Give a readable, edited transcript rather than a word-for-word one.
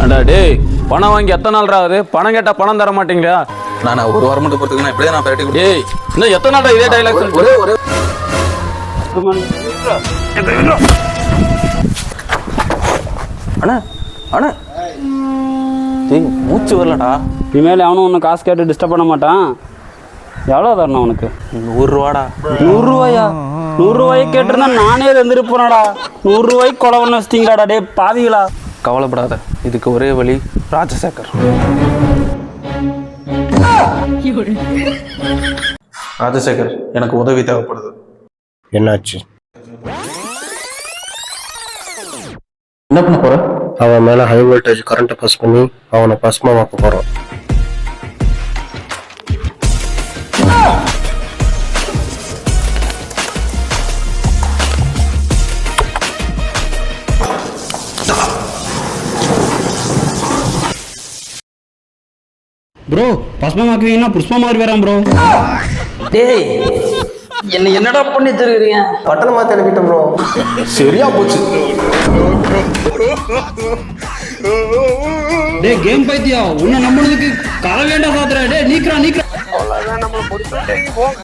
அடா டேய், பணம் வாங்கி எத்தனை நாள் ஆகுது? பணம் கேட்டா பணம் தர மாட்டீங்களா? நான் ஒரு வாரம் மட்டும் போறதுக்கு நான் இப்படியே நான் பெரட்டி கொடுத்தேன். டேய், இன்னும் எத்தனை நாள் இதே டைலாக் ஒரே ஒரே அண்ணா அண்ணா டேய் மூச்சு வரலடா. இனிமேல் அவனும் ஒன்று காசு கேட்டு டிஸ்டர்ப் பண்ண மாட்டான். எவ்வளோ தரணும் உனக்கு? 100 ரூபாடா. 100 ரூபாயா? 100 ரூபாய்க்கு கேட்டிருந்தா நானே இருந்திருப்பேனடா. 100 ரூபாய்க்கு கொலை பண்ண வச்சிட்டீங்களாடா டே பாவிகளா. கவலைப்படாத, இதுக்கு ஒரே வழி ராஜசேகர். ராஜசேகர், எனக்கு உதவி தேவைப்படுது. என்னாச்சு? என்ன பண்ண போற? அவன் மேல ஹை வோல்டேஜ் கரண்ட்டை பாஸ் பண்ணி அவனை பஸ்மமாக்க போறான். ப்ரோ பஸ்மமாக்குவீங்கன்னா புஷ்பா மாதிரி வரான் ப்ரோ. டேய் என்னடா பண்ணி தருவீங்க? பட்டணமா அனுப்பிட்டோம் ப்ரோ. சரியா போச்சு. டேய் கேம் பைத்தியா, உன்னை நம்பினதுக்கு கலை வேண்டாம் சாத்திர. டேய் நீக்கிறா.